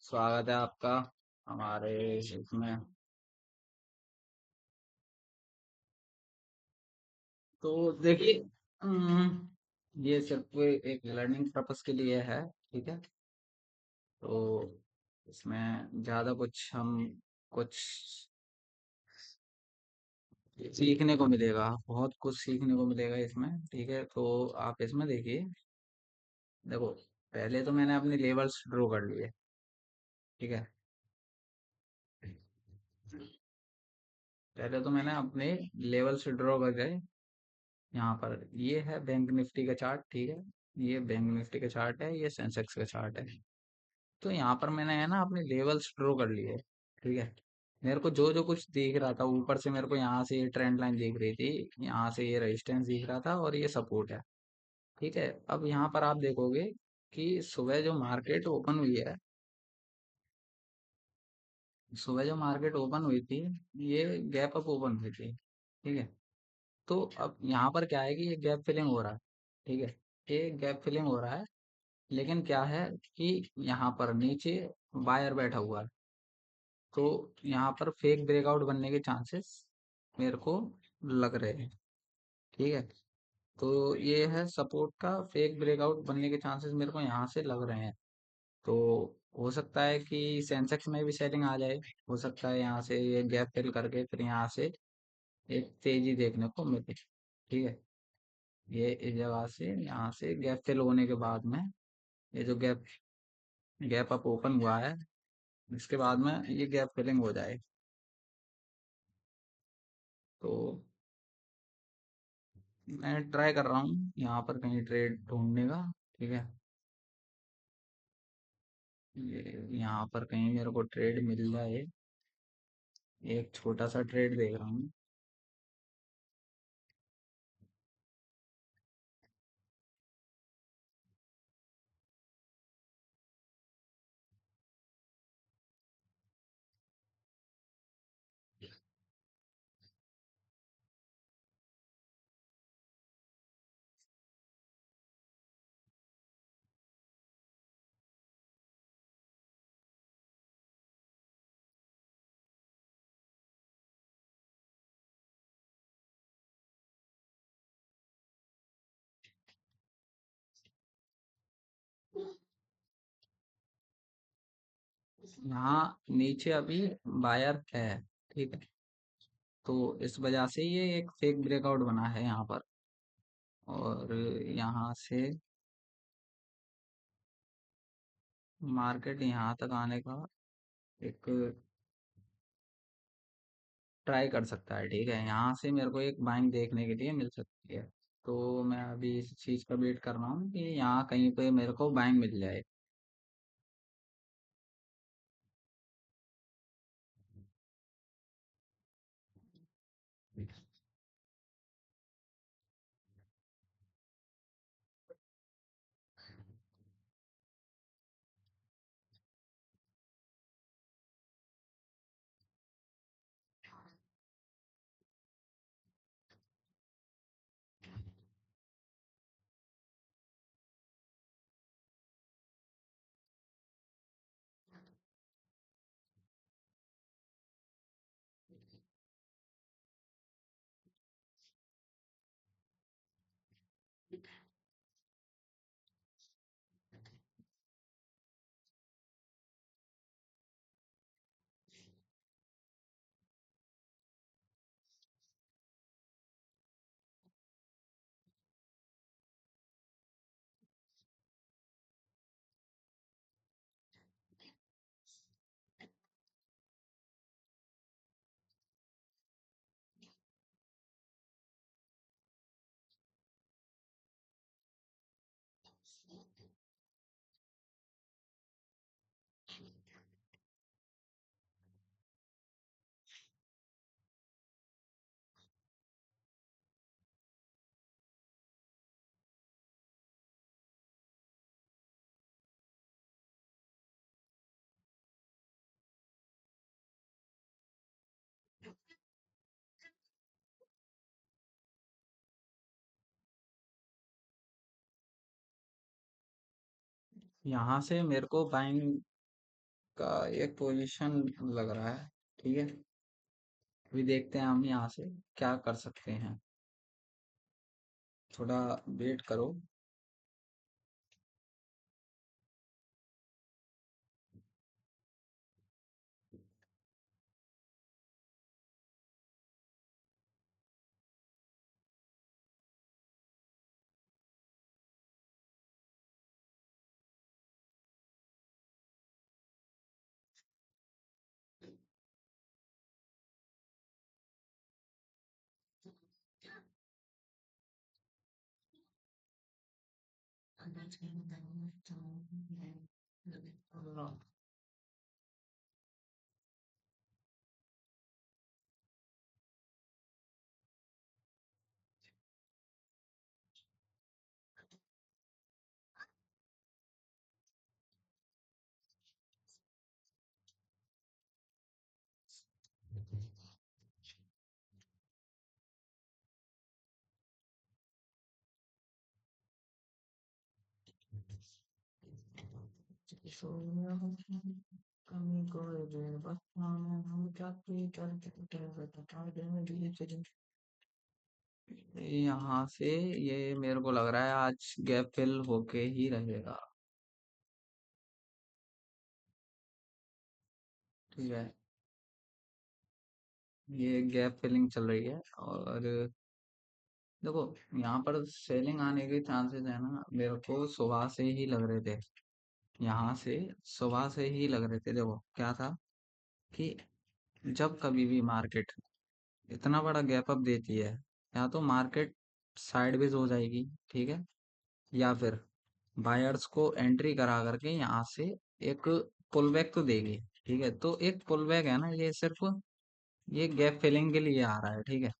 स्वागत है आपका हमारे इसमें। तो देखिए, ये सिर्फ एक लर्निंग पर्पस के लिए है। ठीक है। तो इसमें ज्यादा कुछ हम कुछ सीखने को मिलेगा, बहुत कुछ सीखने को मिलेगा इसमें। ठीक है, तो आप इसमें देखिए। देखो, पहले तो मैंने अपने लेवल्स ड्रॉ कर लिए। ठीक है। पहले तो मैंने अपने लेवल्स ड्रॉ कर गए। यहाँ पर ये है बैंक निफ्टी का चार्ट। ठीक है। ये बैंक निफ्टी का चार्ट है, ये सेंसेक्स का चार्ट है। तो यहाँ पर मैंने है ना अपने लेवल्स ड्रॉ कर लिए। ठीक है। मेरे को जो जो कुछ दिख रहा था ऊपर से, मेरे को यहाँ से ये ट्रेंड लाइन दिख रही थी, यहाँ से ये रेजिस्टेंस दिख रहा था और ये सपोर्ट है। ठीक है। अब यहाँ पर आप देखोगे कि सुबह जो मार्केट ओपन हुई है, सुबह जो मार्केट ओपन हुई थी, ये गैप अप ओपन हुई थी। ठीक है। तो अब यहाँ पर क्या है कि ये गैप फिलिंग हो रहा है। ठीक है। ये गैप फिलिंग हो रहा है, लेकिन क्या है कि यहाँ पर नीचे बायर बैठा हुआ है। तो यहाँ पर फेक ब्रेकआउट बनने के चांसेस मेरे को लग रहे हैं। ठीक है। तो ये है सपोर्ट का फेक ब्रेकआउट बनने के चांसेस मेरे को यहाँ से लग रहे हैं। तो हो सकता है कि सेंसेक्स में भी सेलिंग आ जाए। हो सकता है यहाँ से ये गैप फिल करके फिर यहाँ से एक तेजी देखने को मिले। ठीक है। ये इस जगह से यहाँ से गैप फिल होने के बाद में, ये जो गैप गैप अप ओपन हुआ है, इसके बाद में ये गैप फिलिंग हो जाए। तो मैं ट्राई कर रहा हूँ यहाँ पर कहीं ट्रेड ढूंढने का। ठीक है। ये यहाँ पर कहीं मेरे को ट्रेड मिल जाए। एक छोटा सा ट्रेड देख रहा हूँ। यहाँ नीचे अभी बायर है। ठीक है। तो इस वजह से ये एक फेक ब्रेकआउट बना है यहाँ पर। और यहाँ से मार्केट यहाँ तक आने का एक ट्राई कर सकता है। ठीक है। यहाँ से मेरे को एक बाइंग देखने के लिए मिल सकती है। तो मैं अभी इस चीज़ का वेट कर रहा हूँ कि यहाँ कहीं पे मेरे को बाइंग मिल जाए। यहाँ से मेरे को बाइंग का एक पोजीशन लग रहा है। ठीक है, अभी देखते हैं हम यहाँ से क्या कर सकते हैं। थोड़ा वेट करो। यहाँ से ये मेरे को लग रहा है आज गैप फिल होके ही रहेगा। ठीक है, ये गैप फिलिंग चल रही है और देखो यहाँ पर सेलिंग आने के चांसेस है ना, मेरे को सुबह से ही लग रहे थे। यहाँ से सुबह से ही लग रहे थे। देखो क्या था कि जब कभी भी मार्केट इतना बड़ा गैप अप देती है, या तो मार्केट साइडवेज हो जाएगी, ठीक है, या फिर बायर्स को एंट्री करा करके यहाँ से एक पुल बैक तो देगी। ठीक है, तो एक पुल बैक है ना, ये सिर्फ ये गैप फिलिंग के लिए आ रहा है। ठीक है,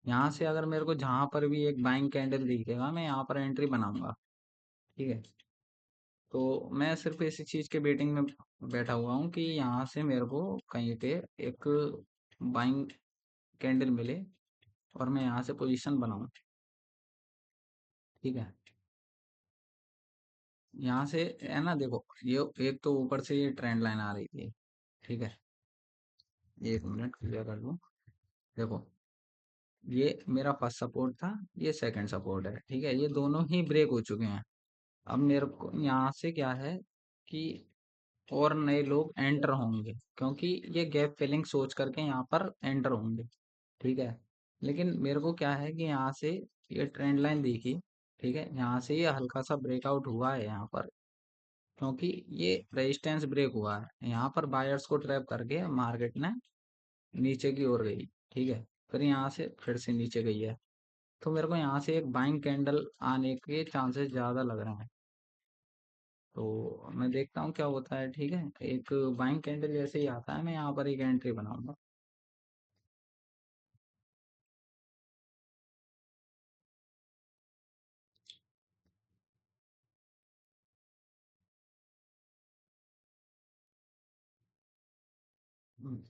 यहाँ से अगर मेरे को जहां पर भी एक बाइंग कैंडल दिखेगा, मैं यहाँ पर एंट्री बनाऊंगा। ठीक है, तो मैं सिर्फ इसी चीज के वेटिंग में बैठा हुआ हूँ कि यहाँ से मेरे को कहीं पे एक बाइंग कैंडल मिले और मैं यहाँ से पोजीशन बनाऊं। ठीक है, यहाँ से है ना, देखो ये एक तो ऊपर से ये ट्रेंड लाइन आ रही थी। ठीक है, एक मिनट क्लियर कर लूं। देखो ये मेरा फर्स्ट सपोर्ट था, ये सेकंड सपोर्ट है। ठीक है, ये दोनों ही ब्रेक हो चुके हैं। अब मेरे को यहाँ से क्या है कि और नए लोग एंटर होंगे, क्योंकि ये गैप फिलिंग सोच करके यहाँ पर एंटर होंगे। ठीक है, लेकिन मेरे को क्या है कि यहाँ से ये ट्रेंड लाइन देखी। ठीक है, यहाँ से ये हल्का सा ब्रेकआउट हुआ है यहाँ पर, क्योंकि ये रेजिस्टेंस ब्रेक हुआ है यहाँ पर, बायर्स को ट्रैप करके मार्केट ने नीचे की ओर गई। ठीक है, फिर यहाँ से फिर से नीचे गई है। तो मेरे को यहाँ से एक बाइंग कैंडल आने के चांसेस ज्यादा लग रहे हैं। तो मैं देखता हूँ क्या होता है। ठीक है, एक बाइंग कैंडल जैसे ही आता है, मैं यहाँ पर एक एंट्री बनाऊंगा।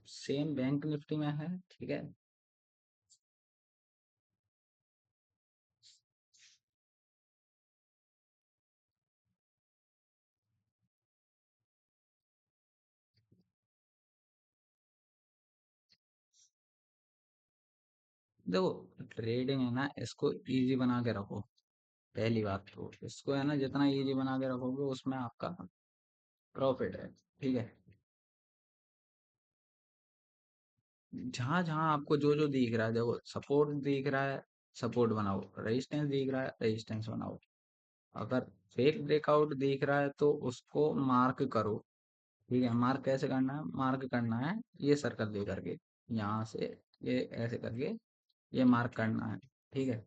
सेम बैंक निफ्टी में है। ठीक है, देखो ट्रेडिंग है ना, इसको इजी बना के रखो। पहली बात तो इसको है ना, जितना इजी बना के रखोगे उसमें आपका प्रॉफिट है। ठीक है, जहां जहां आपको जो जो दिख रहा है, देखो सपोर्ट दिख रहा है, सपोर्ट बनाओ। रेजिस्टेंस दिख रहा है, रेजिस्टेंस बनाओ। अगर फेक ब्रेकआउट दिख रहा है तो उसको मार्क करो। ठीक है, मार्क कैसे करना है? मार्क करना है ये सर्कल दे करके, यहाँ से ये ऐसे करके ये मार्क करना है। ठीक है,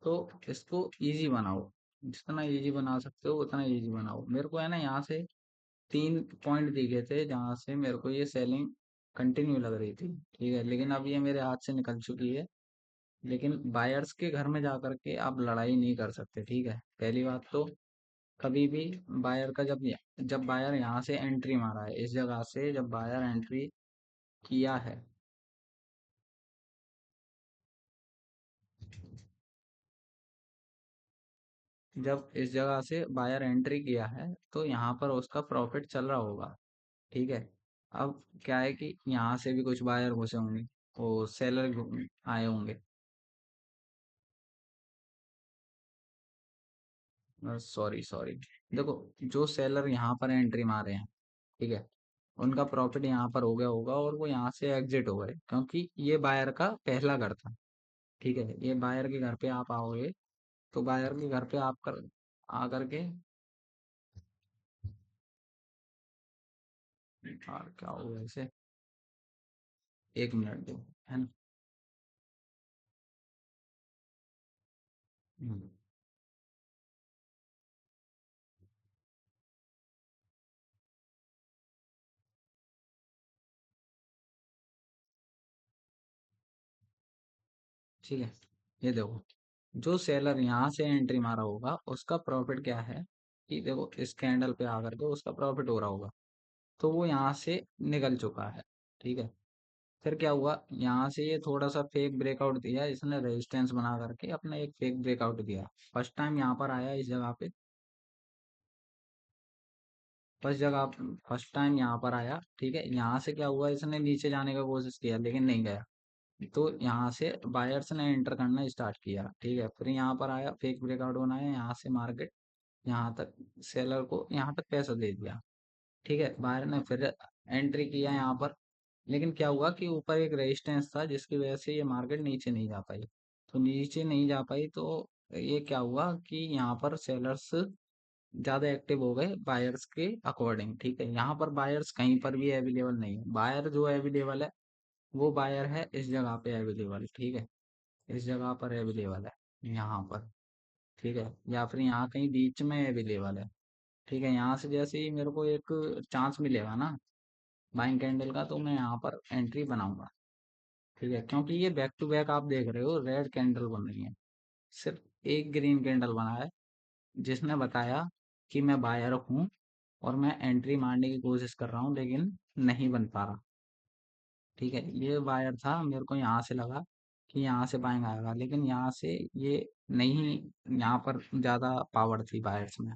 तो इसको इजी बनाओ। जितना इजी बना सकते हो उतना इजी बनाओ। मेरे को है ना यहाँ से 3 पॉइंट दिखे थे जहाँ से मेरे को ये सेलिंग कंटिन्यू लग रही थी। ठीक है, लेकिन अब ये मेरे हाथ से निकल चुकी है। लेकिन बायर्स के घर में जा करके आप लड़ाई नहीं कर सकते। ठीक है, पहली बात तो कभी भी बायर का जब बायर यहाँ से एंट्री मारा है, इस जगह से जब बायर एंट्री किया है, जब इस जगह से बायर एंट्री किया है, तो यहाँ पर उसका प्रॉफिट चल रहा होगा। ठीक है। अब क्या है कि यहाँ से भी कुछ बायर घुसे होंगे, वो सेलर आए होंगे। सॉरी सॉरी, देखो, जो सेलर यहाँ पर एंट्री मारे हैं, ठीक है, उनका प्रॉफिट यहाँ पर हो गया होगा और वो यहाँ से एग्जिट हो गए, क्योंकि ये बायर का पहला घर था। ठीक है, ये बायर के घर पे आप आओगे, तो बायर के घर पे आप कर आकर के, और क्या होगा इसे, 1 मिनट दो, है ना। हम्म, ठीक है, ये देखो, जो सेलर यहाँ से एंट्री मारा होगा उसका प्रॉफिट क्या है, कि देखो इस कैंडल पे आकर के उसका प्रॉफिट हो रहा होगा, तो वो यहाँ से निकल चुका है। ठीक है, फिर क्या हुआ, यहाँ से ये थोड़ा सा फेक ब्रेकआउट दिया इसने, रेजिस्टेंस बना करके अपना एक फेक ब्रेकआउट दिया। फर्स्ट टाइम यहाँ पर आया इस जगह पे, फर्स्ट टाइम यहाँ पर आया, ठीक है। यहाँ से क्या हुआ, इसने नीचे जाने का कोशिश किया लेकिन नहीं गया, तो यहाँ से बायर्स ने एंटर करना स्टार्ट किया। ठीक है, फिर यहाँ पर आया, फेक ब्रेकआउट बनाया, यहाँ से मार्केट यहाँ तक, सेलर को यहाँ तक पैसा दे दिया। ठीक है, बायर ने फिर एंट्री किया यहाँ पर, लेकिन क्या हुआ कि ऊपर एक रेजिस्टेंस था जिसकी वजह से ये मार्केट नीचे नहीं जा पाई। तो नीचे नहीं जा पाई तो ये क्या हुआ कि यहाँ पर सेलर्स ज्यादा एक्टिव हो गए बायर्स के अकॉर्डिंग। ठीक है, यहाँ पर बायर्स कहीं पर भी अवेलेबल नहीं है, बायर जो अवेलेबल है वो बायर है इस जगह पे अवेलेबल। ठीक है, इस जगह पर अवेलेबल है, यहाँ पर। ठीक है, या फिर यहाँ कहीं बीच में अवेलेबल है। ठीक है, यहाँ से जैसे ही मेरे को एक चांस मिलेगा ना बाइंग कैंडल का, तो मैं यहाँ पर एंट्री बनाऊंगा। ठीक है, क्योंकि ये बैक टू बैक आप देख रहे हो रेड कैंडल बन रही है, सिर्फ एक ग्रीन कैंडल बना है जिसने बताया कि मैं बायर हूँ और मैं एंट्री मारने की कोशिश कर रहा हूँ लेकिन नहीं बन पा रहा। ठीक है, ये बायर था, मेरे को यहाँ से लगा कि यहाँ से बाइंग आएगा, लेकिन यहाँ से ये नहीं, यहाँ पर ज्यादा पावर थी बायर्स में,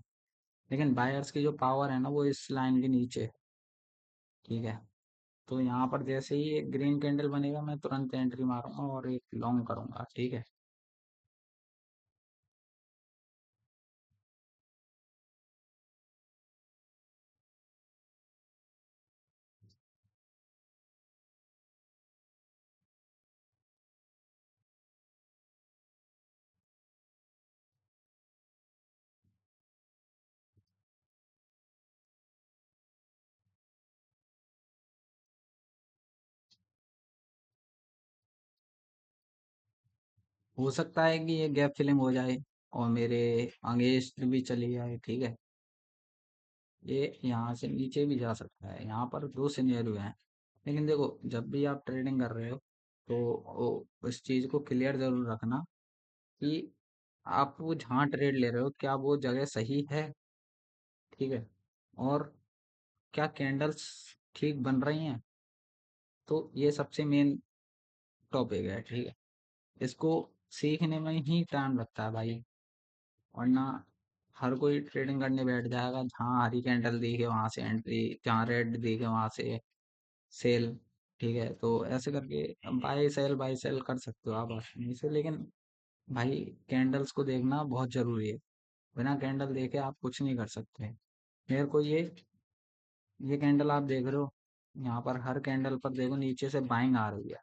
लेकिन बायर्स की जो पावर है ना वो इस लाइन के नीचे है। ठीक है, तो यहाँ पर जैसे ही एक ग्रीन कैंडल बनेगा मैं तुरंत एंट्री मारूंगा और एक लॉन्ग करूंगा। ठीक है, हो सकता है कि ये गैप फिलिंग हो जाए और मेरे अगेंस्ट भी चली जाए। ठीक है, ये यहाँ से नीचे भी जा सकता है, यहाँ पर दो सिनेरियो हैं। लेकिन देखो, जब भी आप ट्रेडिंग कर रहे हो तो इस चीज को क्लियर जरूर रखना कि आप वो जहाँ ट्रेड ले रहे हो क्या वो जगह सही है। ठीक है, और क्या कैंडल्स ठीक बन रही हैं, तो ये सबसे मेन टॉपिक है। ठीक है, इसको सीखने में ही टाइम लगता है भाई, वरना हर कोई ट्रेडिंग करने बैठ जाएगा, जहाँ हरी कैंडल दिखे वहां से एंट्री, जहाँ रेड दिखे वहां से सेल। ठीक है, तो ऐसे करके बाई सेल कर सकते हो आप आसानी से, लेकिन भाई कैंडल्स को देखना बहुत जरूरी है, बिना कैंडल देखे आप कुछ नहीं कर सकते। मेरे को ये कैंडल आप देख रहे हो, यहाँ पर हर कैंडल पर देखो नीचे से बाइंग आ रही है।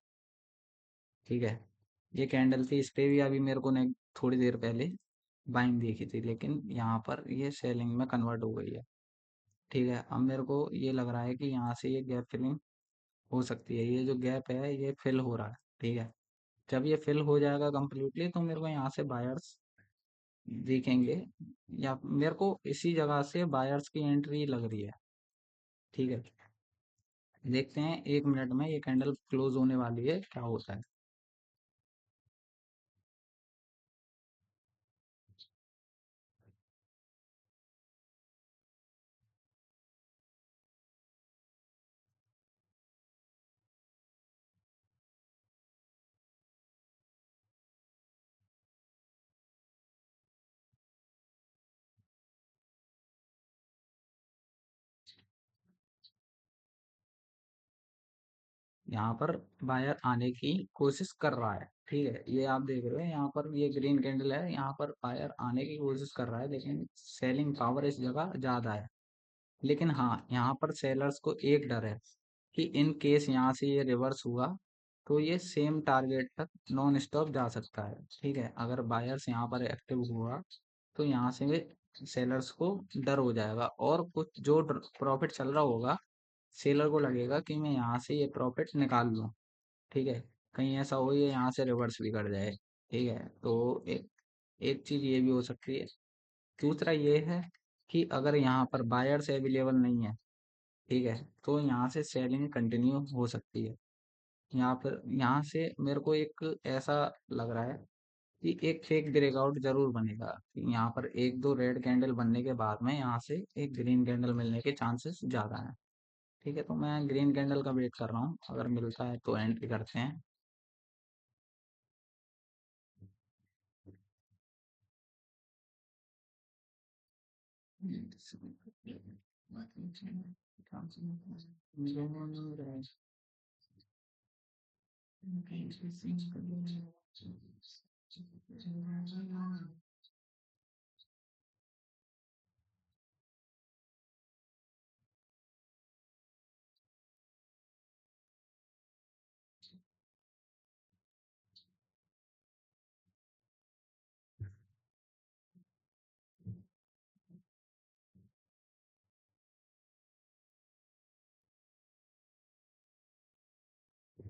ठीक है, ये कैंडल थी, इस पे भी अभी मेरे को ने थोड़ी देर पहले बाइंग देखी थी, लेकिन यहाँ पर ये सेलिंग में कन्वर्ट हो गई है। ठीक है, अब मेरे को ये लग रहा है कि यहाँ से ये गैप फिलिंग हो सकती है, ये जो गैप है ये फिल हो रहा है। ठीक है, जब ये फिल हो जाएगा कंप्लीटली तो मेरे को यहाँ से बायर्स दिखेंगे, या मेरे को इसी जगह से बायर्स की एंट्री लग रही है। ठीक है, देखते हैं 1 मिनट में ये कैंडल क्लोज होने वाली है क्या होता है। यहाँ पर बायर आने की कोशिश कर रहा है। ठीक है, ये आप देख रहे हो यहाँ पर ये ग्रीन कैंडल है, यहाँ पर बायर आने की कोशिश कर रहा है, लेकिन सेलिंग पावर इस जगह ज्यादा है। लेकिन हाँ, यहाँ पर सेलर्स को एक डर है कि इन केस यहाँ से ये रिवर्स हुआ तो ये सेम टारगेट तक नॉन स्टॉप जा सकता है। ठीक है, अगर बायर्स यहाँ पर एक्टिव हुआ तो यहाँ से वे सेलर्स को डर हो जाएगा, और कुछ जो प्रॉफिट चल रहा होगा सेलर को लगेगा कि मैं यहाँ से ये प्रॉफिट निकाल लूँ। ठीक है, कहीं ऐसा हो ये यहाँ से रिवर्स भी कर जाए। ठीक है, तो एक एक चीज ये भी हो सकती है। दूसरा ये है कि अगर यहाँ पर बायर्स अवेलेबल नहीं है, ठीक है, तो यहाँ से सेलिंग कंटिन्यू हो सकती है। यहाँ पर यहाँ से मेरे को एक ऐसा लग रहा है कि एक फेक ब्रेकआउट जरूर बनेगा। यहाँ पर एक दो रेड कैंडल बनने के बाद में यहाँ से एक ग्रीन कैंडल मिलने के चांसेस ज्यादा हैं। ठीक है, तो मैं ग्रीन कैंडल का वेट कर रहा हूँ, अगर मिलता है तो एंट्री करते हैं।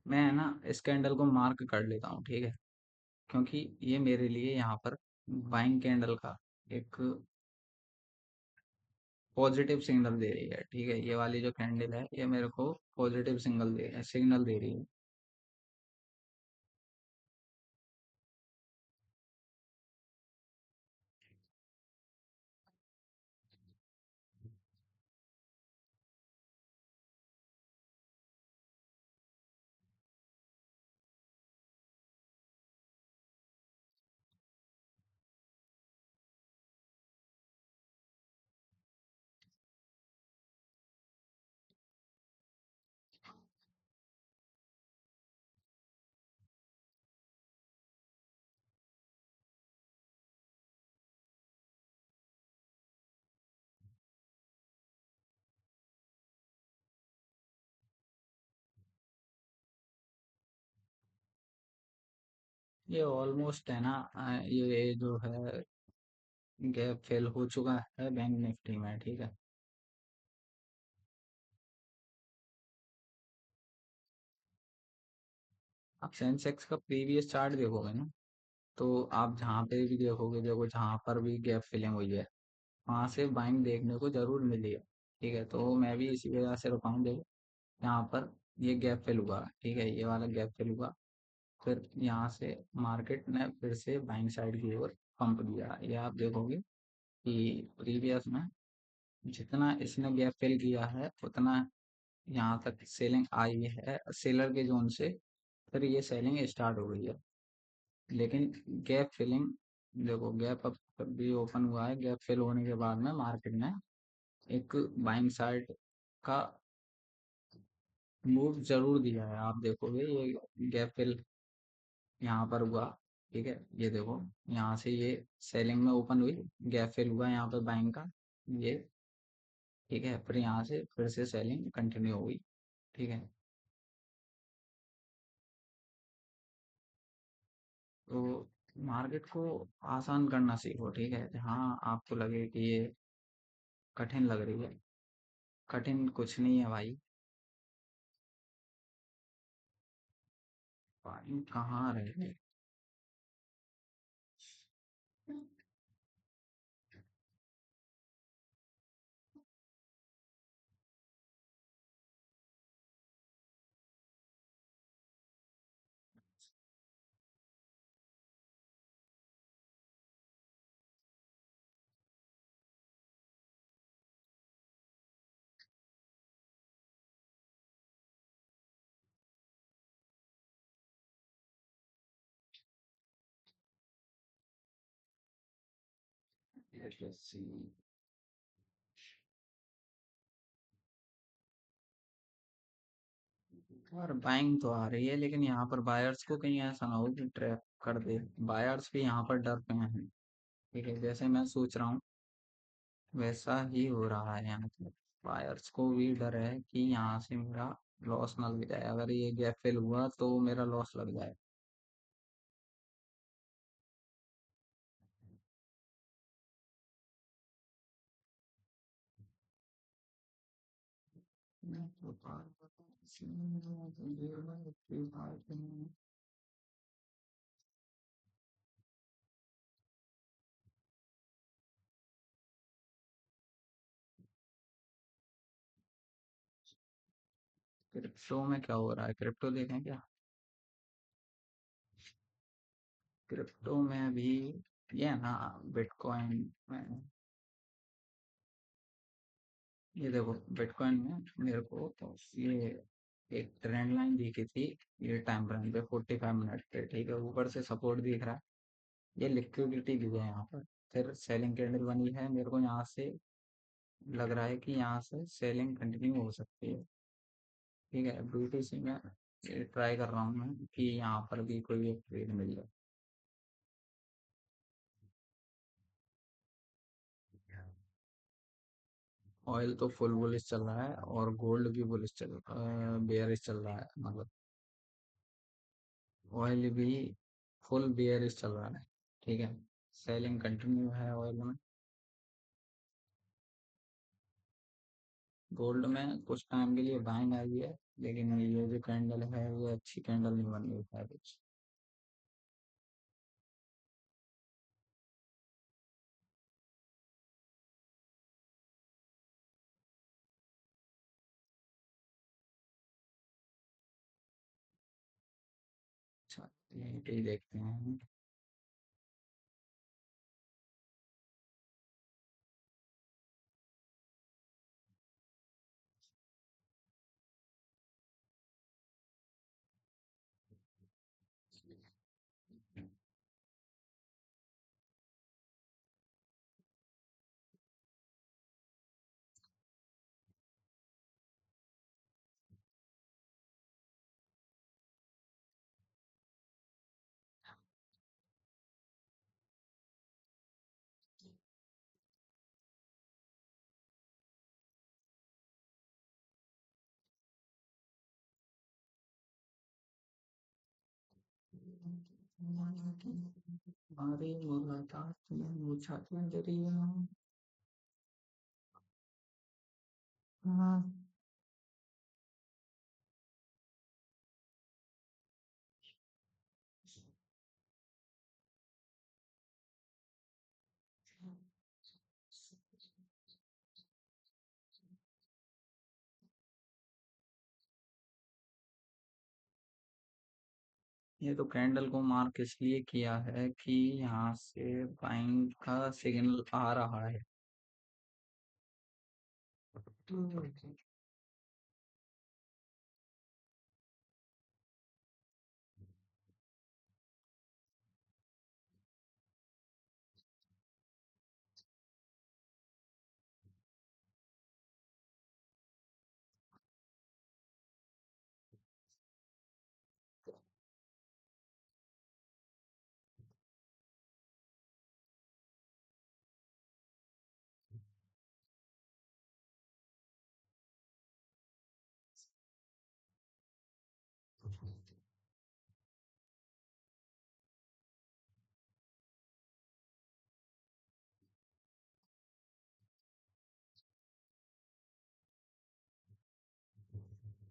मैं है ना इस कैंडल को मार्क कर लेता हूँ, ठीक है, क्योंकि ये मेरे लिए यहाँ पर बाइंग कैंडल का एक पॉजिटिव सिग्नल दे रही है। ठीक है, ये वाली जो कैंडल है ये मेरे को पॉजिटिव सिग्नल दे रही है। ये ऑलमोस्ट है ना, ये जो है गैप फेल हो चुका है बैंक निफ्टी में। ठीक है, आप सेंसेक्स का प्रीवियस चार्ट देखोगे ना, तो आप जहाँ पे भी देखोगे, देखो जहाँ पर भी गैप फिलिंग हुई है वहां से बाइंग देखने को जरूर मिली है। ठीक है, तो मैं भी इसी वजह से रुका हूँ। देखो यहाँ पर ये गैप फिल हुआ, ठीक है, ये वाला गैप फिल हुआ, फिर यहाँ से मार्केट ने फिर से बाइंग साइड की ओर पंप दिया। ये आप देखोगे कि प्रीवियस में जितना इसने गैप फिल किया है उतना यहाँ तक सेलिंग आई है सेलर के जोन से, फिर ये सेलिंग स्टार्ट हो गई है। लेकिन गैप फिलिंग, देखो गैप अब भी ओपन हुआ है, गैप फिल होने के बाद में मार्केट ने एक बाइंग साइड का मूव जरूर दिया है। आप देखोगे ये गैप फिल यहाँ पर हुआ, ठीक है, ये देखो यहाँ से ये सेलिंग में ओपन हुई, गैप फिल हुआ यहाँ पर बाइंग का, ये ठीक है, फिर यहाँ से फिर से सेलिंग कंटिन्यू हुई। ठीक है, तो मार्केट को आसान करना सीखो। ठीक है, हाँ आपको लगे कि ये कठिन लग रही है, कठिन कुछ नहीं है भाई। भाई कहाँ रहे। Let's see. और बाइंग तो आ रही है, लेकिन यहाँ पर बायर्स को कहीं ऐसा ना हो कि ट्रैप कर दे। बायर्स भी यहाँ पर डर पे हैं। ठीक है, जैसे मैं सोच रहा हूँ वैसा ही हो रहा है यहाँ पे। बायर्स को भी डर है कि यहाँ से मेरा लॉस ना लग जाए, अगर ये गैप फिल हुआ तो मेरा लॉस लग जाए। क्रिप्टो में क्या हो रहा है, क्रिप्टो देखें क्या? क्रिप्टो में भी ये है ना, बिटकॉइन में, ये देखो बिटकॉइन में मेरे को तो ये एक ट्रेंड लाइन दिखी थी। ये टाइम फ्रेम पे 45 मिनट पे, ठीक है, ऊपर से सपोर्ट दिख रहा है। ये लिक्विडिटी भी है यहाँ पर। फिर सेलिंग कैंडल बनी है, मेरे को यहाँ से लग रहा है कि यहाँ से सेलिंग कंटिन्यू हो सकती है। ठीक है, BTC में ट्राई कर रहा हूँ मैं कि यहाँ पर भी कोई एक ट्रेड मिल जाए। ऑयल तो फुल बुलिश चल रहा है और गोल्ड भी बुलिश बेयरिश चल रहा है, मतलब ऑयल भी फुल बेयरिश चल रहा है। ठीक है, सेलिंग कंटिन्यू है ऑयल में। गोल्ड में कुछ टाइम के लिए बाइंग आई है, लेकिन ये जो कैंडल है ये अच्छी कैंडल नहीं बन रही है कुछ। अच्छा, ये देखते हैं। हमारी मुलाकात में पूछा नजरिया। हाँ, ये तो कैंडल को मार्क इसलिए किया है कि यहाँ से बाइंग का सिग्नल आ रहा है।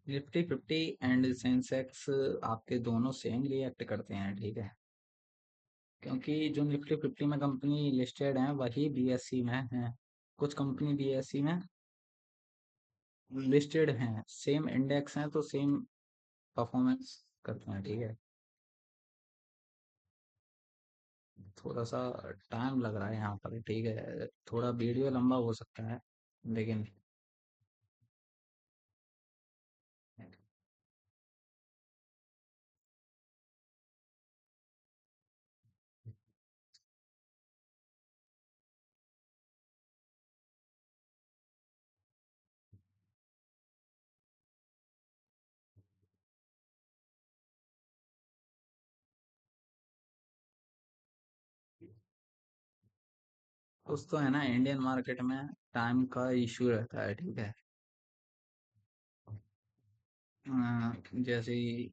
निफ्टी 50 एंड सेंसेक्स आपके दोनों सेम रिएक्ट करते हैं, ठीक है, क्योंकि जो निफ्टी 50 में कंपनी लिस्टेड है वही BSE में है। कुछ कंपनी BSE में लिस्टेड हैं, सेम इंडेक्स हैं तो सेम परफॉर्मेंस करते हैं, ठीक है। थोड़ा सा टाइम लग रहा है यहाँ पर, ठीक है, थोड़ा वीडियो लंबा हो सकता है, लेकिन कुछ तो है ना, इंडियन मार्केट में टाइम का इश्यू रहता है, ठीक है। जैसे ही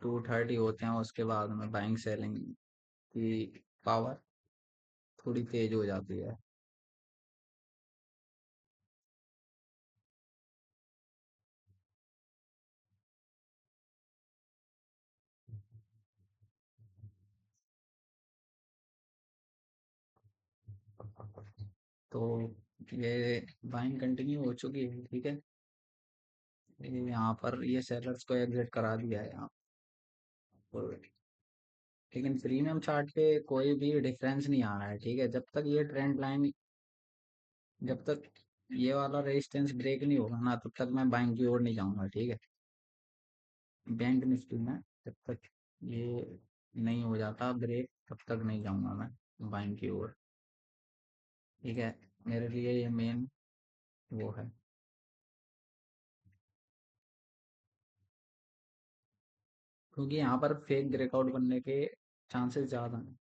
2:30 होते हैं, उसके बाद में बाइंग सेलिंग की पावर थोड़ी तेज हो जाती है। तो ये बाइंग कंटिन्यू हो चुकी है, ठीक है। ये यहाँ पर ये सेलर्स को एग्जिट करा दिया है यहाँ पर। लेकिन प्रीमियम चार्ट पे कोई भी डिफरेंस नहीं आ रहा है, ठीक है। जब तक ये ट्रेंड लाइन, जब तक ये वाला रेजिस्टेंस ब्रेक नहीं होगा ना, तब तक मैं बाइंग की ओर नहीं जाऊंगा, ठीक है। बैंक निफ्टी में जब तक ये नहीं हो जाता ब्रेक, तब तक नहीं जाऊंगा मैं बाइंग की ओर, ठीक है। मेरे लिए ये मेन वो है। क्योंकि यहाँ पर फेक ब्रेकआउट बनने के चांसेस ज़्यादा हैं।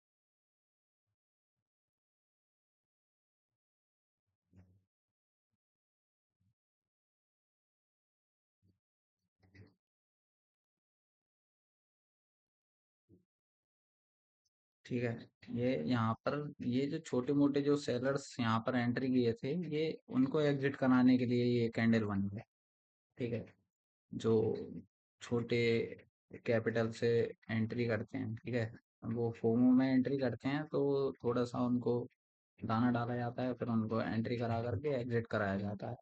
ठीक है। ये यहाँ पर ये जो छोटे मोटे जो सेलर्स यहाँ पर एंट्री किए थे, ये उनको एग्जिट कराने के लिए ये कैंडल बनी है, ठीक है। जो छोटे कैपिटल से एंट्री करते हैं, ठीक है, वो फोमो में एंट्री करते हैं, तो थोड़ा सा उनको दाना डाला जाता है, फिर उनको एंट्री करा करके एग्जिट कराया जाता है,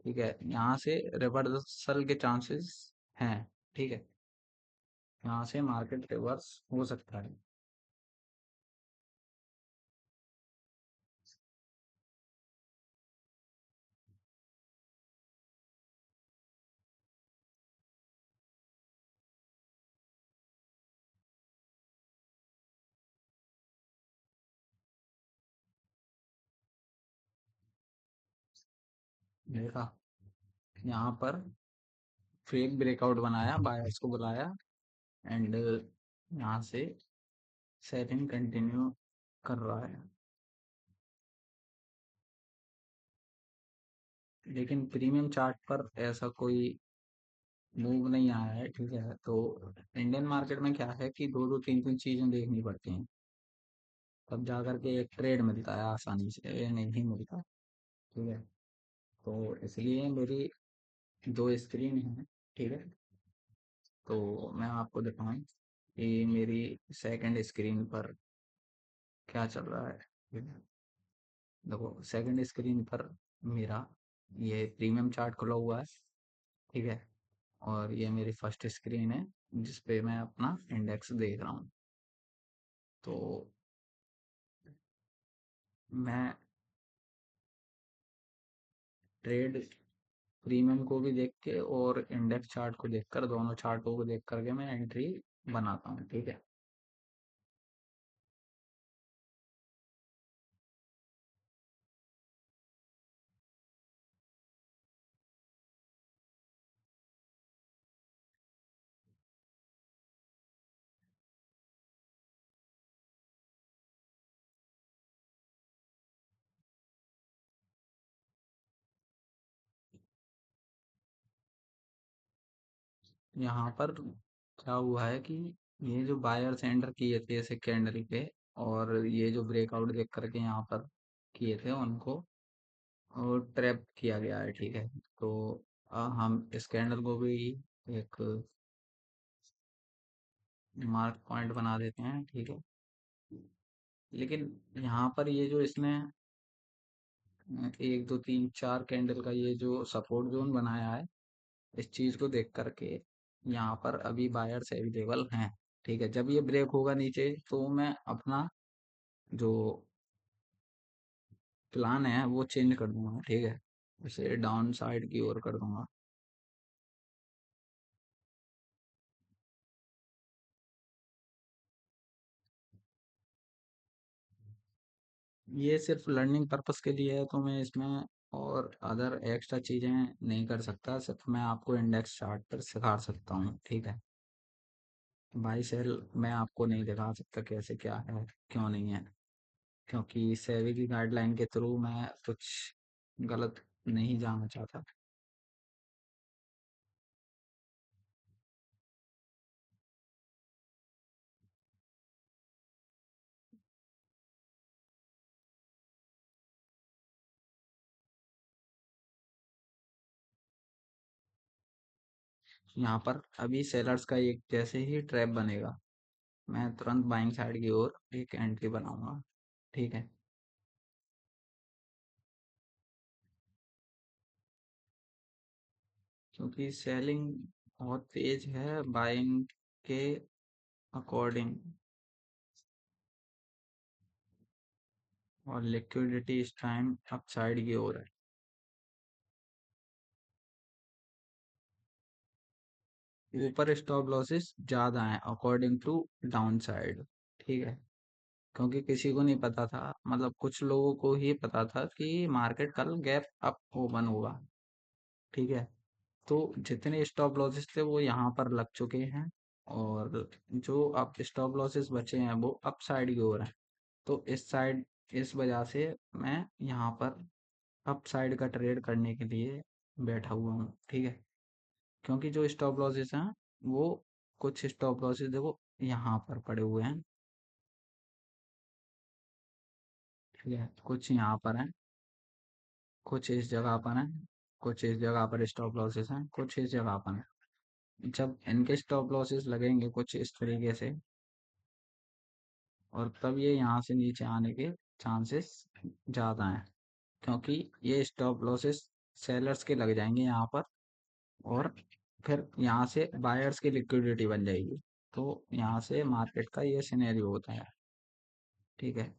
ठीक है। यहाँ से रिवर्सल के चांसेस हैं, ठीक है। यहाँ से मार्केट रिवर्स हो सकता है। देखा, यहाँ पर फेक ब्रेकआउट बनाया, बायर्स को बुलाया, एंड यहाँ से सेलिंग कंटिन्यू कर रहा है। लेकिन प्रीमियम चार्ट पर ऐसा कोई मूव नहीं आया है, ठीक है। तो इंडियन मार्केट में क्या है कि दो दो तीन तीन चीजें देखनी पड़ती हैं, तब जाकर के एक ट्रेड मिलता है, आसानी से ये नहीं मिलता, ठीक है। तो इसलिए मेरी दो स्क्रीन है, ठीक है। तो मैं आपको दिखाऊं कि मेरी सेकंड स्क्रीन पर क्या चल रहा है, ठीक है। देखो, सेकंड स्क्रीन पर मेरा ये प्रीमियम चार्ट खुला हुआ है, ठीक है। और ये मेरी फर्स्ट स्क्रीन है, जिस पे मैं अपना इंडेक्स देख रहा हूँ। तो मैं ट्रेड प्रीमियम को भी देख के और इंडेक्स चार्ट को देखकर, दोनों चार्टों को देख करके मैं एंट्री बनाता हूँ, ठीक है। यहाँ पर क्या हुआ है कि ये जो बायर्स एंटर किए थे ऐसे कैंडल पे, और ये जो ब्रेकआउट देख करके यहाँ पर किए थे, उनको और ट्रैप किया गया है, ठीक है। तो हम इस कैंडल को भी एक मार्क पॉइंट बना देते हैं, ठीक है। लेकिन यहाँ पर ये जो इसने 1 2 3 4 कैंडल का ये जो सपोर्ट जोन बनाया है, इस चीज को देख करके यहाँ पर अभी बायर्स अवेलेबल हैं, ठीक है। जब ये ब्रेक होगा नीचे, तो मैं अपना जो प्लान है वो चेंज कर दूंगा, ठीक है। इसे डाउन साइड की ओर कर दूंगा। ये सिर्फ लर्निंग पर्पस के लिए है, तो मैं इसमें और अदर एक्स्ट्रा चीजें नहीं कर सकता, सिर्फ मैं आपको इंडेक्स चार्ट पर सिखा सकता हूँ, ठीक है। बाई सेल मैं आपको नहीं दिखा सकता कैसे क्या है, क्यों नहीं है, क्योंकि सेबी की गाइडलाइन के थ्रू मैं कुछ गलत नहीं जाना चाहता। यहाँ पर अभी सेलर्स का एक जैसे ही ट्रैप बनेगा, मैं तुरंत बाइंग साइड की ओर एक एंट्री बनाऊंगा। ठीक है। क्योंकि सेलिंग बहुत तेज है बाइंग के अकॉर्डिंग, और लिक्विडिटी इस टाइम अपसाइड की ओर है। ऊपर स्टॉप लॉसेस ज्यादा हैं अकॉर्डिंग टू डाउन साइड। ठीक है। क्योंकि किसी को नहीं पता था, मतलब कुछ लोगों को ही पता था कि मार्केट कल गैप अप ओपन होगा। ठीक है। तो जितने स्टॉप लॉसेस थे वो यहाँ पर लग चुके हैं, और जो अब स्टॉप लॉसेस बचे हैं वो अप साइड की ओर है। तो इस साइड, इस वजह से मैं यहाँ पर अप साइड का ट्रेड करने के लिए बैठा हुआ हूँ। ठीक है। क्योंकि जो स्टॉप लॉसेस हैं वो, कुछ स्टॉप लॉसेस देखो यहाँ पर पड़े हुए हैं। ठीक है। कुछ यहाँ पर हैं, कुछ इस जगह पर हैं, कुछ इस जगह पर स्टॉप लॉसेस हैं, कुछ इस जगह पर हैं। जब इनके स्टॉप लॉसेस लगेंगे कुछ इस तरीके से, और तब ये यहाँ से नीचे आने के चांसेस ज़्यादा हैं। क्योंकि ये स्टॉप लॉसेस सेलर्स के लग जाएंगे यहाँ पर, और फिर यहाँ से बायर्स की लिक्विडिटी बन जाएगी। तो यहाँ से मार्केट का ये सिनेरियो होता है। ठीक है।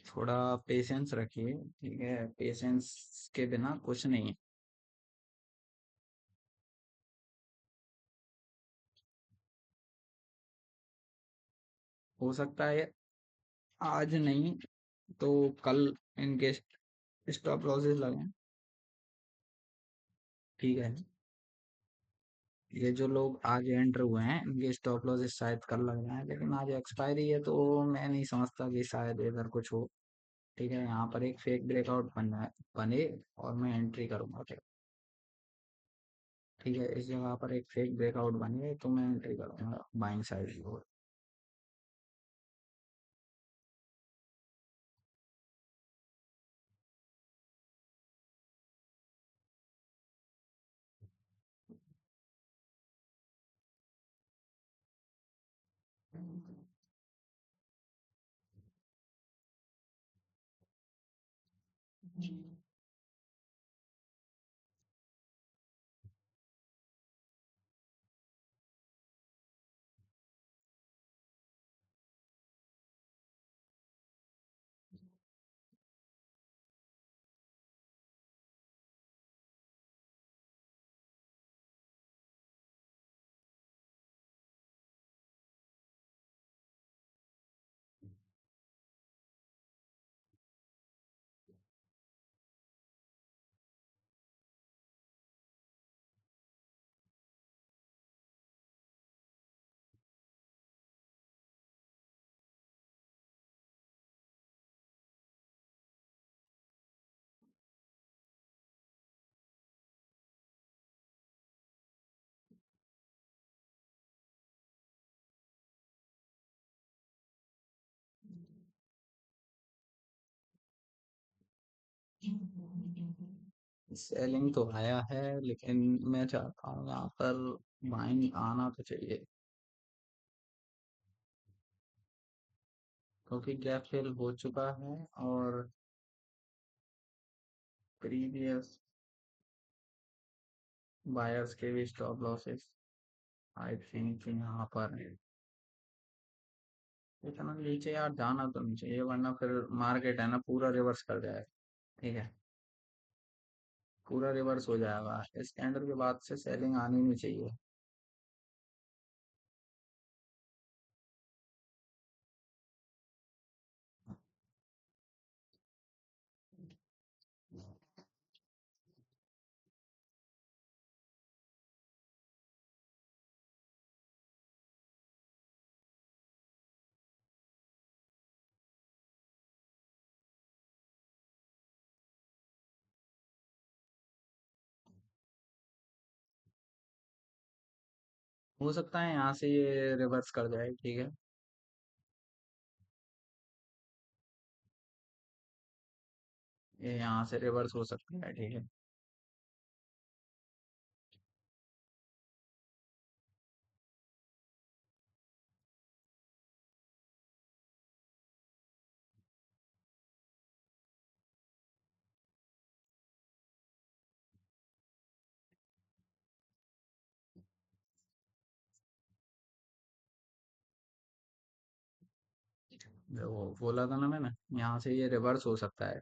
थोड़ा पेशेंस रखिए। ठीक है। पेशेंस के बिना कुछ नहीं है। हो सकता है आज नहीं तो कल इनके स्टॉप लॉसेस लगे। ठीक है। ये जो लोग आज एंटर हुए हैं इनके स्टॉप लॉसेस शायद कल लग रहे हैं, लेकिन आज एक्सपायरी है तो मैं नहीं समझता कि शायद इधर कुछ हो। ठीक है। यहाँ पर एक फेक ब्रेकआउट बने और मैं एंट्री करूंगा फिर। ठीक है। इस जगह पर एक फेक ब्रेकआउट बने तो मैं एंट्री करूंगा बाइंग साइड की ओर। सेलिंग तो आया है, लेकिन मैं चाहता हूँ यहाँ पर बाइंग आना तो चाहिए, क्योंकि गैप फिल हो चुका है, और प्रीवियस बायर्स के भी स्टॉप लॉसेस आई थिंक यहाँ पर है। इतना नीचे यार जाना तो नहीं चाहिए, वरना फिर मार्केट है ना पूरा रिवर्स कर जाएगा। ठीक है, पूरा रिवर्स हो जाएगा, इस कैंडल के बाद से सेलिंग आनी नहीं चाहिए। हो सकता है यहाँ से ये रिवर्स कर जाए। ठीक है, ये यहाँ से रिवर्स हो सकता है। ठीक है, वो बोला था ना मैंने, यहाँ से ये रिवर्स हो सकता है।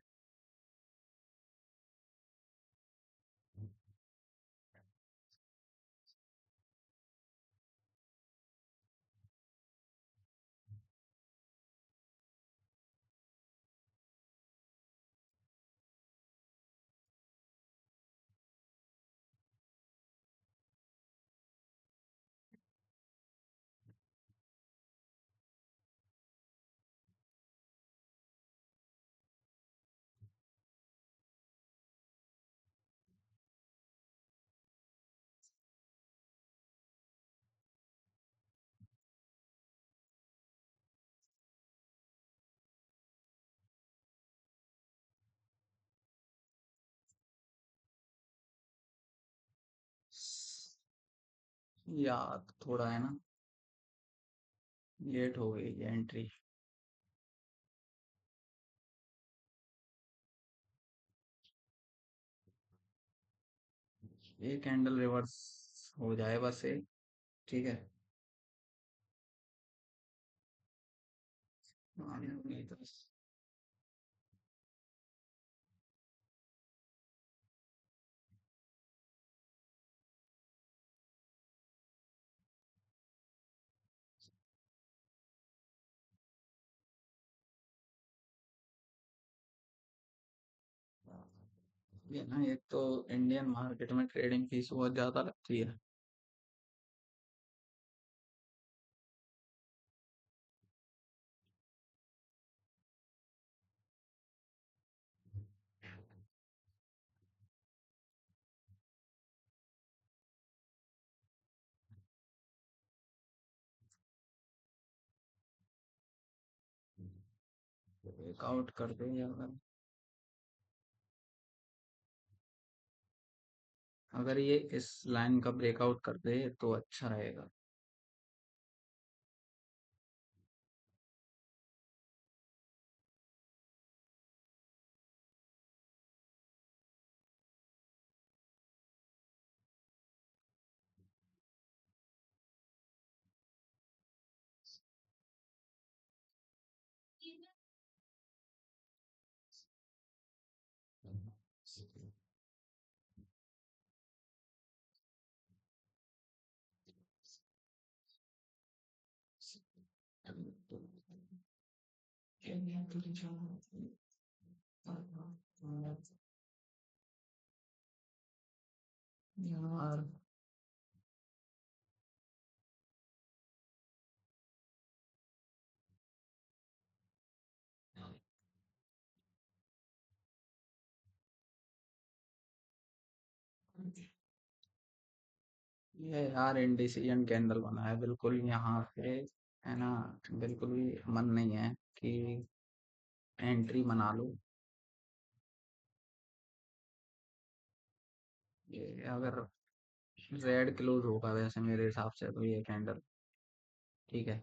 यार थोड़ा है ना, लेट हो गई एंट्री। ये कैंडल रिवर्स हो जाए बस ये। ठीक है, नहीं तो ये ना, एक तो इंडियन मार्केट में ट्रेडिंग फीस बहुत ज्यादा लगती है। ब्रेकआउट कर दे अगर, अगर ये इस लाइन का ब्रेकआउट कर दे तो अच्छा रहेगा। यार ये यार इनडिसीजन कैंडल बना है बिल्कुल यहाँ पे, है ना। बिल्कुल भी मन नहीं है कि एंट्री बना लो। ये अगर रेड क्लोज होगा वैसे मेरे हिसाब से तो ये कैंडल, ठीक है,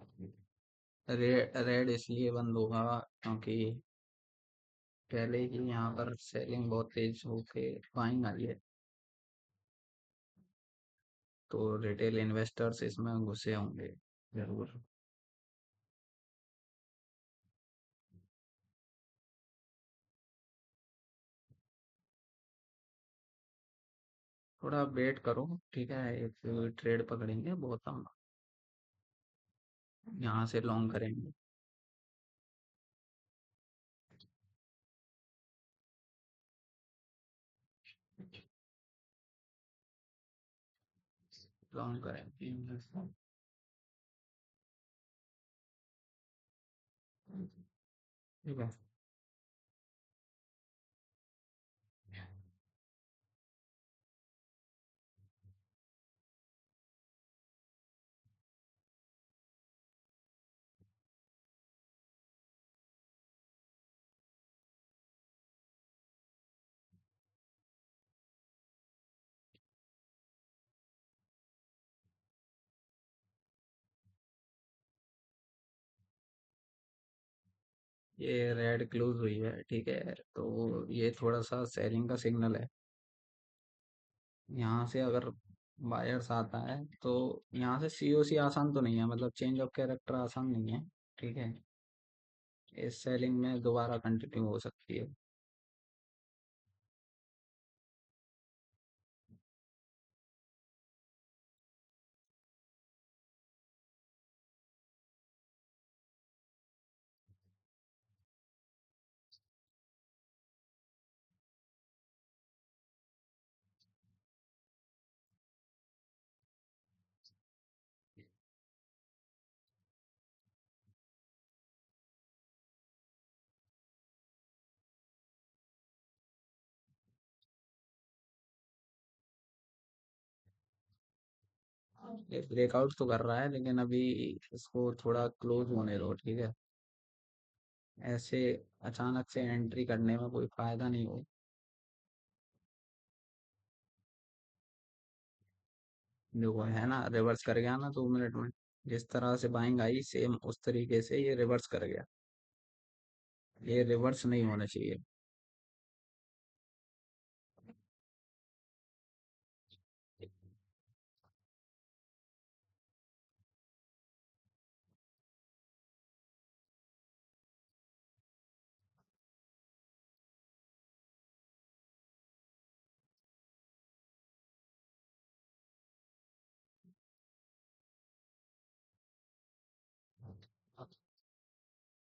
रेड इसलिए बंद होगा क्योंकि पहले ही यहाँ पर सेलिंग बहुत तेज होके बाइंग आई है, तो रिटेल इन्वेस्टर्स इसमें घुसे होंगे जरूर। थोड़ा वेट करो, ठीक है, एक ट्रेड पकड़ेंगे बहुत हम, यहाँ से लॉन्ग करेंगे। लॉन्ग करेंगे, ठीक है। ये रेड क्लोज हुई है, ठीक है, तो ये थोड़ा सा सेलिंग का सिग्नल है। यहाँ से अगर बायर्स आता है तो यहाँ से सीओसी आसान तो नहीं है, मतलब चेंज ऑफ कैरेक्टर आसान नहीं है, ठीक है। इस सेलिंग में दोबारा कंटिन्यू हो सकती है। ये ब्रेकआउट तो कर रहा है, लेकिन अभी इसको थोड़ा क्लोज होने दो, ठीक है। ऐसे अचानक से एंट्री करने में कोई फायदा नहीं हो। जो वो है ना, रिवर्स कर गया ना 2 मिनट में, जिस तरह से बाइंग आई सेम उस तरीके से ये रिवर्स कर गया। ये रिवर्स नहीं होना चाहिए।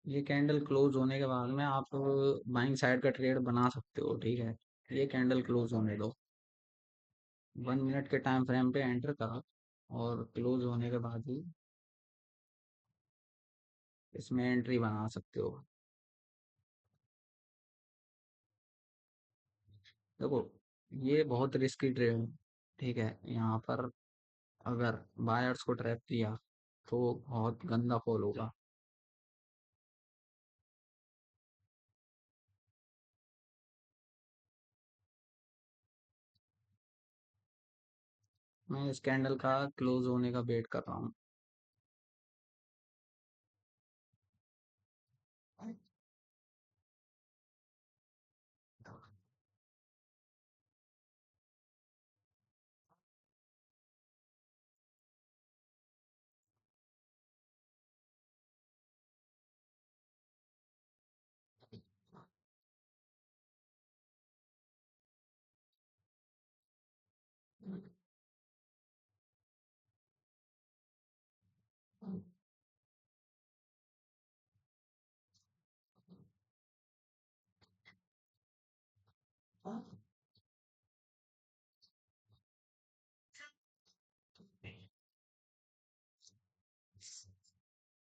ये कैंडल क्लोज होने के बाद में आप बाइंग साइड का ट्रेड बना सकते हो, ठीक है। ये कैंडल क्लोज होने दो, 1 मिनट के टाइम फ्रेम पे एंटर करो, और क्लोज होने के बाद ही इसमें एंट्री बना सकते हो। देखो, ये बहुत रिस्की ट्रेड है, ठीक है। यहाँ पर अगर बायर्स को ट्रैप किया तो बहुत गंदा फॉल होगा। मैं इस कैंडल का क्लोज होने का वेट कर रहा हूँ।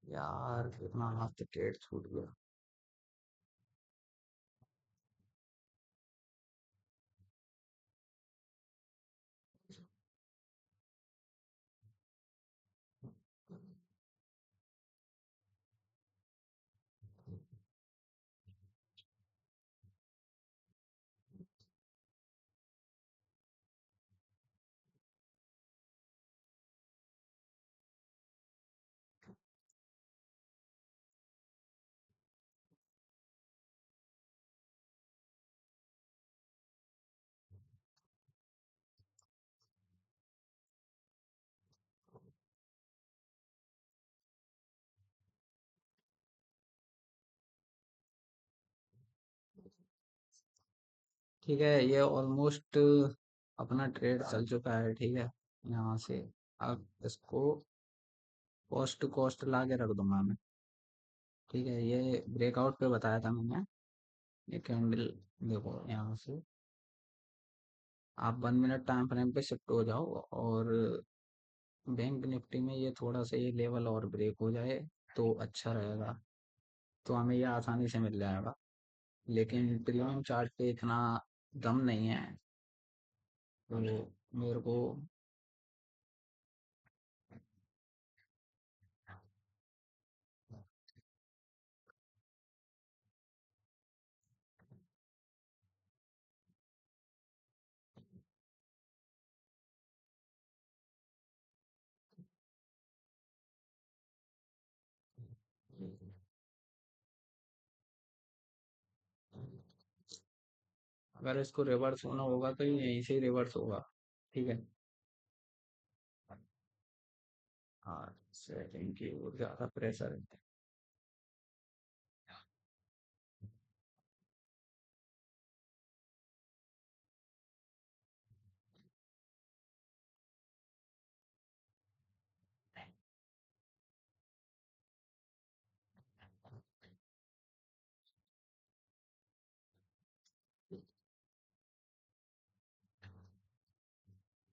यार कितना हाथ ट्रेड छूट गया। ठीक है, ये ऑलमोस्ट अपना ट्रेड चल चुका है, ठीक है। यहाँ से अब इसको कॉस्ट टू कॉस्ट ला के रख दूंगा मैं, ठीक है। ये ब्रेकआउट पे बताया था मैंने, ये कैंडल देखो यहाँ से आप 1 मिनट टाइम फ्रेम पे शिफ्ट हो जाओ, और बैंक निफ्टी में ये थोड़ा सा ये लेवल और ब्रेक हो जाए तो अच्छा रहेगा, तो हमें ये आसानी से मिल जाएगा। लेकिन प्रीमियम चार्ट पे इतना दम नहीं है, तो मेरे को अगर इसको रिवर्स होना होगा तो ये यहीं से ही रिवर्स होगा, ठीक है। हाँ, सेटिंग की ओर ज्यादा प्रेशर है।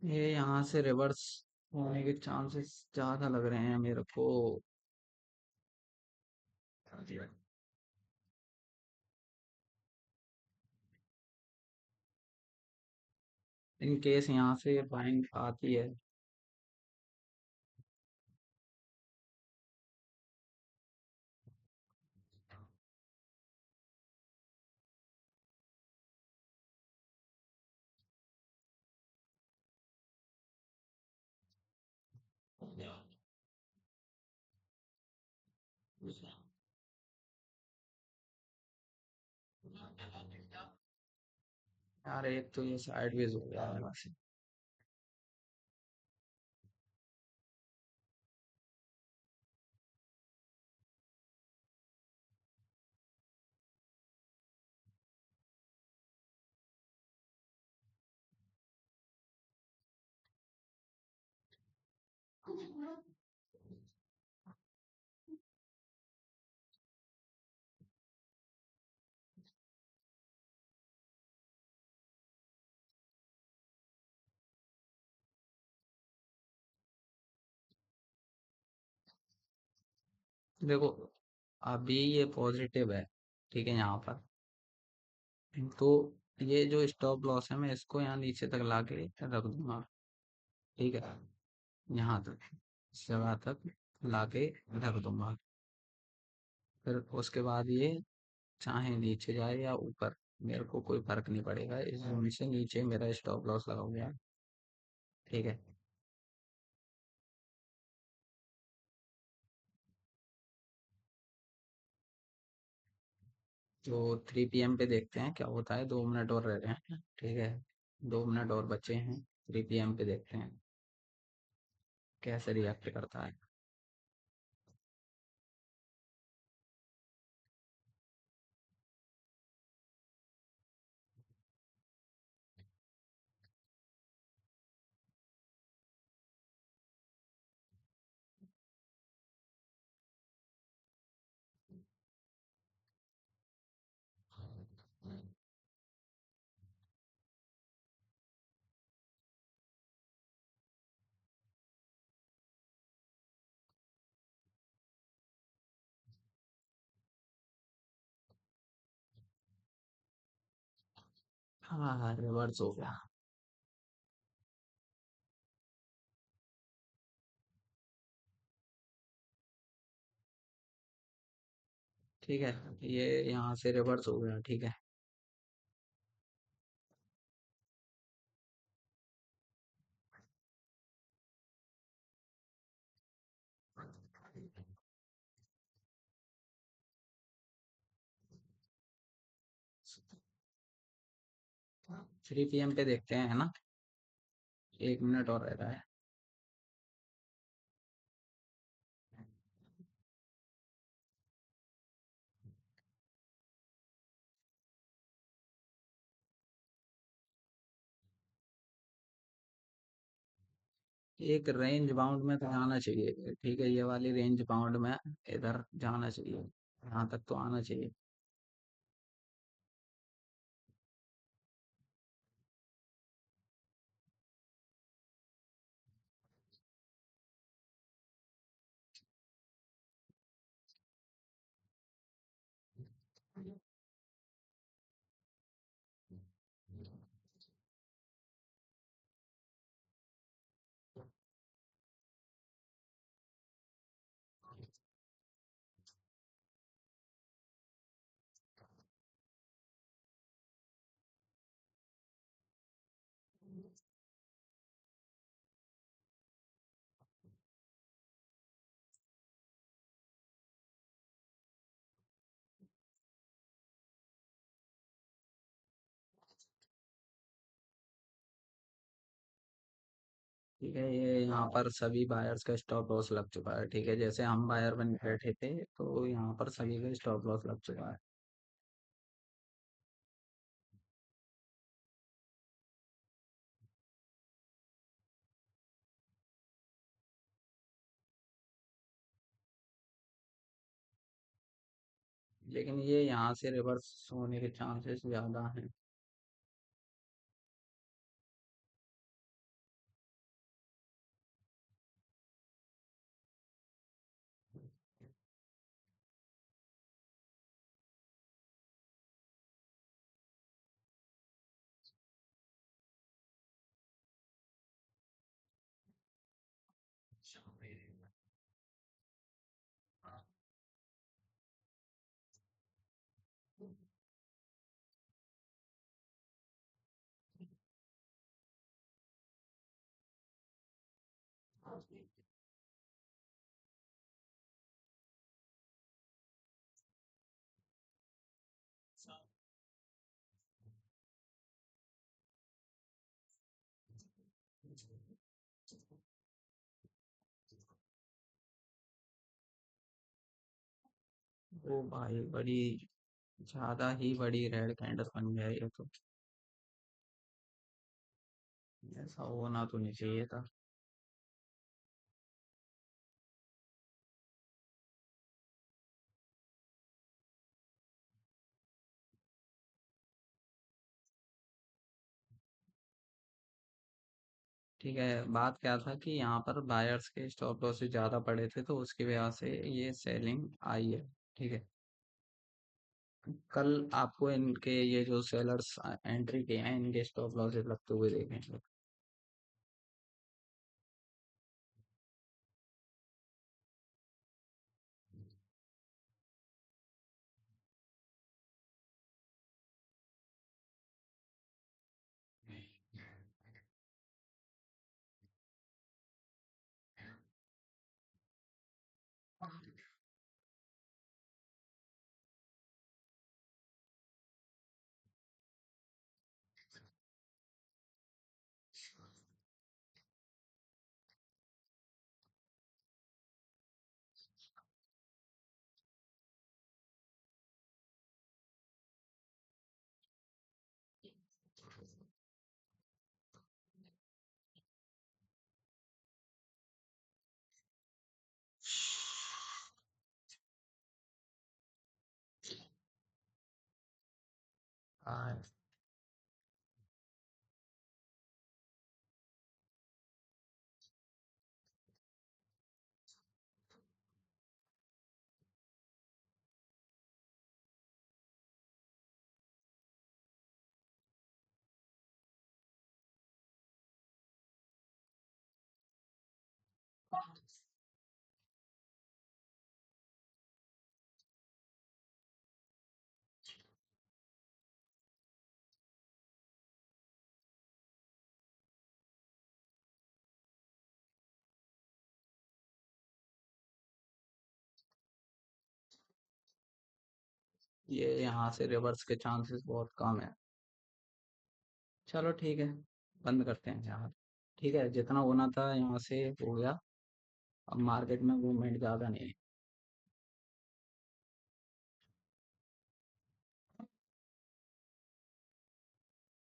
ये यहाँ से रिवर्स होने के चांसेस ज्यादा लग रहे हैं मेरे को। इन केस यहाँ से बाइंग आती है। यार एक तो ये साइडवेज हो गया है वैसे। देखो अभी ये पॉजिटिव है, ठीक है यहाँ पर। तो ये जो स्टॉप लॉस है मैं इसको यहाँ नीचे तक लाके रख दूंगा, ठीक है। यहाँ तक, इस जगह तक लाके रख दूंगा। फिर उसके बाद ये चाहे नीचे जाए या ऊपर, मेरे को कोई फर्क नहीं पड़ेगा। इस जोन से नीचे मेरा स्टॉप लॉस लगा हुआ है, ठीक है। तो 3 PM पे देखते हैं क्या होता है। 2 मिनट और रह रहे हैं, ठीक है। 2 मिनट और बचे हैं। 3 PM पे देखते हैं कैसे रिएक्ट करता है। हाँ हाँ, रिवर्स हो गया। ठीक है, ये यहाँ से रिवर्स हो गया, ठीक है। 3 PM पे देखते हैं, है ना। 1 मिनट और रह रहा है। एक रेंज बाउंड में तो जाना चाहिए, ठीक है, ये वाली रेंज बाउंड में इधर जाना चाहिए, यहाँ तक तो आना चाहिए। ठीक है, ये यहाँ पर सभी बायर्स का स्टॉप लॉस लग चुका है, ठीक है, जैसे हम बायर बन बैठे थे तो यहाँ पर सभी का स्टॉप लॉस लग चुका है। लेकिन ये यहाँ से रिवर्स होने के चांसेस ज्यादा हैं। ओ भाई, बड़ी ज्यादा ही बड़ी रेड कैंडल बन गया ये तो। ऐसा होना तो नहीं चाहिए था। ठीक है, बात क्या था कि यहाँ पर बायर्स के स्टॉप लॉस ज्यादा पड़े थे तो उसकी वजह से ये सेलिंग आई है। ठीक है, कल आपको इनके ये जो सेलर्स एंट्री के हैं इनके स्टॉप लॉसेस लगते हुए देखेंगे। हाँ, ये यहाँ से रिवर्स के चांसेस बहुत कम है। चलो ठीक है, बंद करते हैं यहाँ। ठीक है, जितना होना था यहाँ से हो गया। अब मार्केट में मूवमेंट ज़्यादा नहीं है।